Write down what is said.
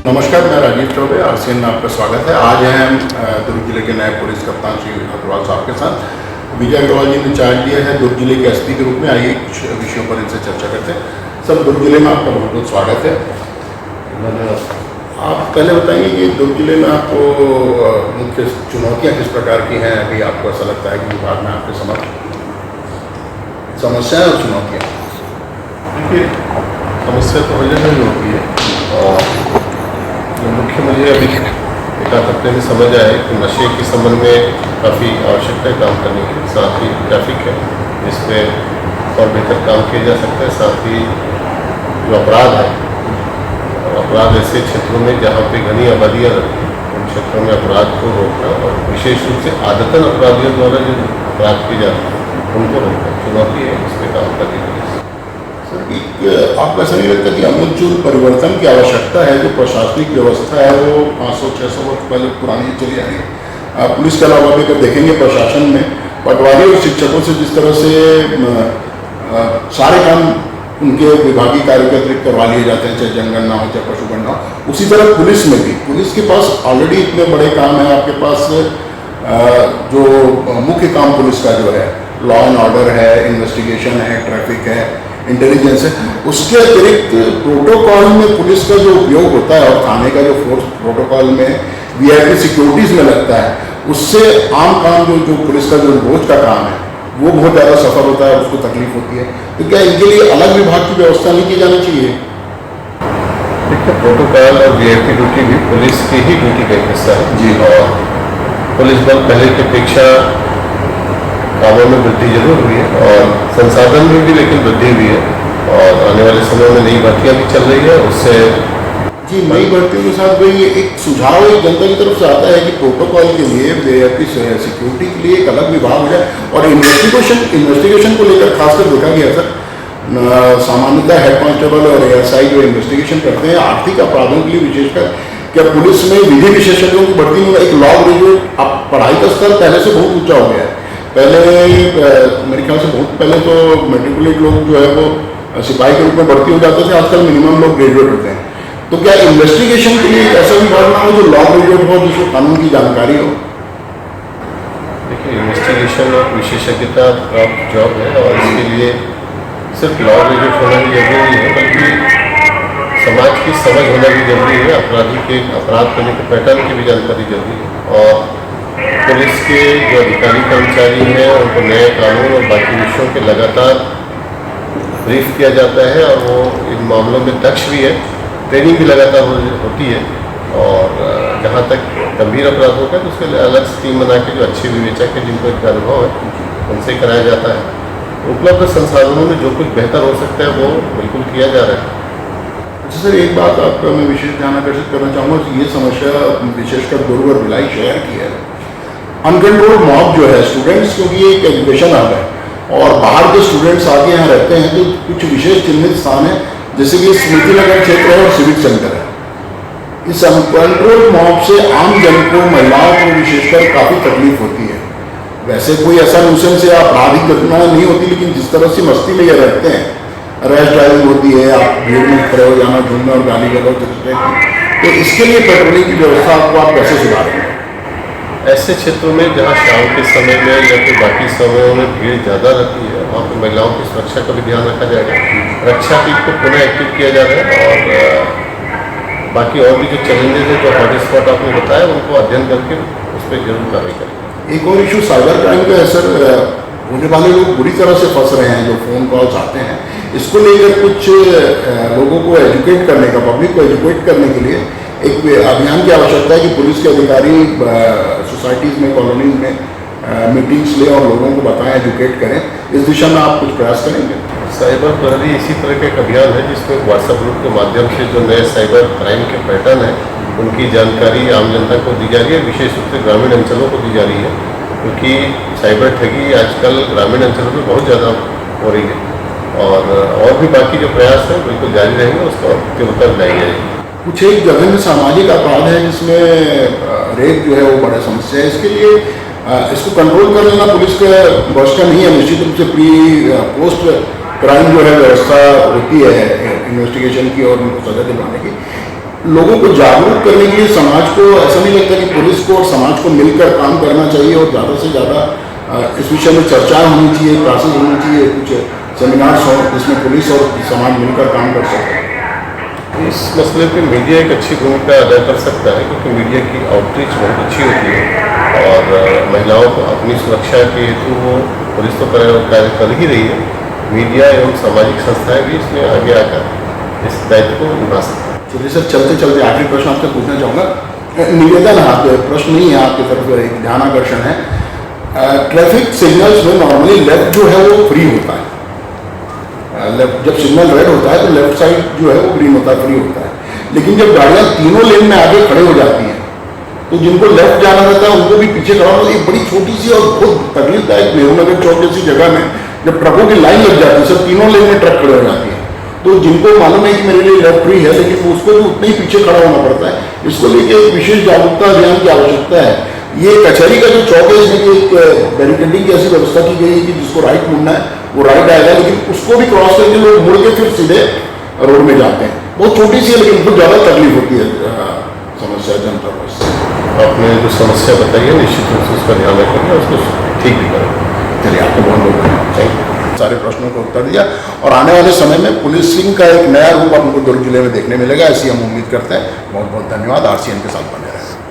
नमस्कार, मैं राजीव चौबे आरसीएन में आपका स्वागत है। आज हैं हम दुर्ग जिले के नए पुलिस कप्तान श्री अग्रवाल साहब के साथ। विजय अग्रवाल जी ने चार्ज लिया है दुर्ग जिले के एसपी के रूप में। आइए कुछ विषयों पर इनसे चर्चा करते हैं। सर, दुर्ग जिले में आपका बहुत बहुत स्वागत है। आप पहले बताइए कि दुर्ग जिले में आपको मुख्य चुनौतियाँ किस प्रकार की हैं? अभी आपको ऐसा लगता है कि विभाग में आपके समस्याएँ और चुनौतियाँ? देखिए, समस्या तो हर जगह ही होती है और मुख्य मुझे अभी एक हफ्ते में समझ आया कि नशे के संबंध में काफ़ी आवश्यकता है काम करने की। साथ ही ट्रैफिक है जिसमें और बेहतर काम किया जा सकता है। साथ ही जो अपराध है, अपराध ऐसे क्षेत्रों में जहाँ पे घनी आबादियाँ रहती हैं उन क्षेत्रों में अपराध को रोकना और विशेष रूप से आदतन अपराधियों द्वारा जो अपराध किए जाते हैं उनको रोकना चुनौती है। इस पर काम करने के लिए आपको ऐसा नहीं लगता कि आमूलचूल परिवर्तन की आवश्यकता है? जो प्रशासनिक व्यवस्था है वो 500-600 वर्ष पहले पुरानी चली आ रही है। पुलिस के अलावा भी अगर देखेंगे प्रशासन में पटवारी और शिक्षकों से जिस तरह से सारे काम उनके विभागीय कार्य के अतिरिक्त करवा लिए जाते हैं, चाहे जनगणना हो चाहे पशुगणना हो, उसी तरह पुलिस में भी पुलिस के पास ऑलरेडी इतने बड़े काम है। आपके पास जो मुख्य काम पुलिस का जो है लॉ एंड ऑर्डर है, इन्वेस्टिगेशन है, ट्रैफिक है, इंटेलिजेंस है, उसके अतिरिक्त प्रोटोकॉल में पुलिस का जो उपयोग होता है और थाने का जो फोर्स प्रोटोकॉल में वीआईपी सिक्योरिटीज में लगता है, उससे आम काम जो पुलिस का जो रोज का काम है वो बहुत ज़्यादा सफर होता है, उसको तकलीफ होती है। तो क्या इनके लिए अलग विभाग की व्यवस्था नहीं की जानी चाहिए? देखिए, प्रोटोकॉल और वीआईपी ड्यूटी भी पुलिस की ही ड्यूटी का हिस्सा है जी। और पुलिस बल पहले की अपेक्षा कामों में वृद्धि जरूर हुई है और संसाधन में भी लेकिन वृद्धि हुई है और आने वाले समय में नई भर्तियाँ भी चल रही है। उससे जी, नई भर्तियों के साथ भाई एक सुझाव एक जनता की तरफ से आता है कि प्रोटोकॉल के लिए वीआईपी सिक्योरिटी के लिए एक अलग विभाग हो जाए और इन्वेस्टिगेशन को लेकर खासकर देखा गया सर, सामान्यतः हेड कांस्टेबल और एएसआई जो इन्वेस्टिगेशन करते हैं आर्थिक अपराधों के लिए विशेषकर, क्या पुलिस में विधि विशेषज्ञों की भर्ती में एक लॉ ग्रेजुएट अब पढ़ाई का स्तर पहले से बहुत ऊंचा हो गया है। पहले मेरे ख्याल से बहुत पहले तो मेट्रिकुलेट लोग जो है वो सिपाही के रूप में भर्ती हो जाते थे, आजकल मिनिमम लोग ग्रेजुएट होते हैं। तो क्या इन्वेस्टिगेशन के लिए एक ऐसा विभाग ना हो जो लॉ ग्रेजुएट हो, जिसको कानून की जानकारी हो? देखिए, इन्वेस्टिगेशन और विशेषज्ञता प्राप्त जॉब है और इसके लिए सिर्फ लॉ ग्रेजुएट होना भी जरूरी नहीं है बल्कि समाज की समझ होना भी जरूरी है। अपराधी के अपराध करने के पैटर्न की भी जानकारी जरूरी है और पुलिस के जो अधिकारी कर्मचारी हैं उनको नए कानून और बाकी विषयों के लगातार ब्रीफ किया जाता है और वो इन मामलों में दक्ष भी है। ट्रेनिंग भी लगातार होती है और जहाँ तक गंभीर अपराधों का तो उसके लिए अलग टीम बना के जो अच्छे विवेचक है जिनको इनका अनुभव है उनसे कराया जाता है। उपलब्ध संसाधनों में जो कुछ बेहतर हो सकता है वो बिल्कुल किया जा रहा है। अच्छा सर, एक बात आपका मैं विशेष ध्यान आकर्षित करना चाहूँगा। ये समस्या विशेषकर दुर्ग और भिलाई शहर की है। अनकंट्रोल्ड मॉब जो है स्टूडेंट्स, क्योंकि एक एजुकेशन हब है और बाहर के स्टूडेंट्स आके यहाँ रहते हैं तो कुछ विशेष चिन्हित स्थान है जैसे कि स्मृति नगर क्षेत्र है और सिविक सेंटर है। इस अनकंट्रोल्ड मॉब से आम जन को, महिलाओं को विशेषकर काफ़ी तकलीफ होती है। वैसे कोई ऐसा न्यूसेंस या आपराधिक घटना नहीं होती, लेकिन जिस तरह से मस्ती में ये रहते हैं, रैश ड्राइविंग होती है, आप भीड़ में खड़े हो जाना, झूमना और गाली गलौज करते हैं, तो इसके लिए पेट्रोलिंग की व्यवस्था आपको आप कैसे सुधारेंगे? ऐसे क्षेत्रों में जहाँ शाम के समय में या फिर बाकी समयों में भीड़ ज़्यादा रहती है वहाँ पर महिलाओं की सुरक्षा का भी ध्यान रखा जाएगा। रक्षा टीम को पुनः एक्टिव किया जा रहा है और बाकी और भी जो चैलेंजेज है जो हॉटस्पॉट आपने बताया उनको अध्ययन करके उस पर जरूर कार्रवाई करेंगे। एक और इशू साइबर क्राइम का है सर। होने वाले लोग बुरी तरह से फंस रहे हैं जो फ़ोन कॉल्स आते हैं, इसको लेकर कुछ लोगों को एजुकेट करने का, पब्लिक को एजुकेट करने के लिए एक अभियान की आवश्यकता है कि पुलिस के अधिकारी सोसाइटीज़ में, कॉलोनीज में मीटिंग्स ले और लोगों को बताएं, एजुकेट करें। इस दिशा में आप कुछ प्रयास करेंगे? साइबर पर भी इसी तरह का एक अभियान है जिसमें व्हाट्सएप ग्रुप के माध्यम से जो नए साइबर क्राइम के पैटर्न है उनकी जानकारी आम जनता को दी जा रही है, विशेष रूप से ग्रामीण अंचलों को दी जा रही है क्योंकि साइबर ठगी आजकल ग्रामीण अंचलों में बहुत ज़्यादा हो रही है और भी बाकी जो प्रयास है बिल्कुल जारी रहेंगे, उसको तीव्रता लाई जाएगी। कुछ एक जगह में सामाजिक अपराध है जिसमें रेप जो है वो बड़ा समस्या है। इसके लिए इसको कंट्रोल कर लेना पुलिस का बस का नहीं है। निश्चित रूप से पोस्ट क्राइम जो है व्यवस्था होती है इन्वेस्टिगेशन की और उनको सजा दिलवाने की। लोगों को जागरूक करने के लिए समाज को, ऐसा नहीं लगता कि पुलिस को और समाज को मिलकर काम करना चाहिए और ज़्यादा से ज़्यादा इस विषय में चर्चाएं होनी चाहिए, क्लासेस होनी चाहिए, कुछ सेमिनार्स हों जिसमें पुलिस और समाज मिलकर काम कर सके। इस मसले पे मीडिया एक अच्छी भूमिका अदा कर सकता है, क्योंकि मीडिया की आउटरीच बहुत अच्छी होती है और महिलाओं को अपनी सुरक्षा के हेतु वो पुलिस तो कार्य कर ही रही है, मीडिया एवं सामाजिक संस्थाएं भी इसमें आगे आकर इस दायित्व को निभा सकते हैं। चलिए सर, चलते चलते आखिरी प्रश्न आपसे पूछना चाहूँगा। निवेदन है, आपके प्रश्न नहीं है, आपकी तरफ एक ध्यान आकर्षण है। ट्रैफिक सिग्नल्स में नॉर्मली लेफ्ट जो है वो फ्री होता है। लेफ्ट जब सिग्नल रेड होता है तो लेफ्ट साइड जो है वो ग्रीन होता है, फ्री होता है। लेकिन जब गाड़ियाँ तीनों लेन में आगे खड़े हो जाती हैं तो जिनको लेफ्ट जाना रहता है उनको भी पीछे खड़ा होना। एक बड़ी छोटी सी और बहुत तकलीफदायक नेहरू नगर चौक जैसी जगह में जब ट्रकों की लाइन लग जाती है, सब तीनों लेन में ट्रक खड़े हो जाती है, तो जिनको मालूम है कि मेरे लिए लेफ्ट फ्री है लेकिन उसको भी उतना ही पीछे खड़ा होना पड़ता है। इसको लेके एक विशेष जागरूकता अभियान की आवश्यकता है। ये कचहरी का जो चौक है इसमें एक बैरिकेडिंग की ऐसी व्यवस्था की गई है कि जिसको राइट मुड़ना है वो राइट आएगा, लेकिन उसको भी क्रॉस करके लोग मुड़ के फिर सीधे रोड में जाते हैं। बहुत छोटी सी है लेकिन बहुत ज़्यादा तकलीफ होती है समस्या जनता को। आपने जो समस्या बताई है निश्चित रूप से उसका ध्यान रखेंगे और उसको ठीक भी करेंगे। चलिए, आपको बहुत बहुत धन्यवाद। Thank you. सारे प्रश्नों का उत्तर दिया और आने वाले समय में पुलिसिंग का एक नया रूप हमको दुर्ग जिले में देखने मिलेगा, ऐसी हम उम्मीद करते हैं। बहुत बहुत धन्यवाद। RCN के साथ बने रहें।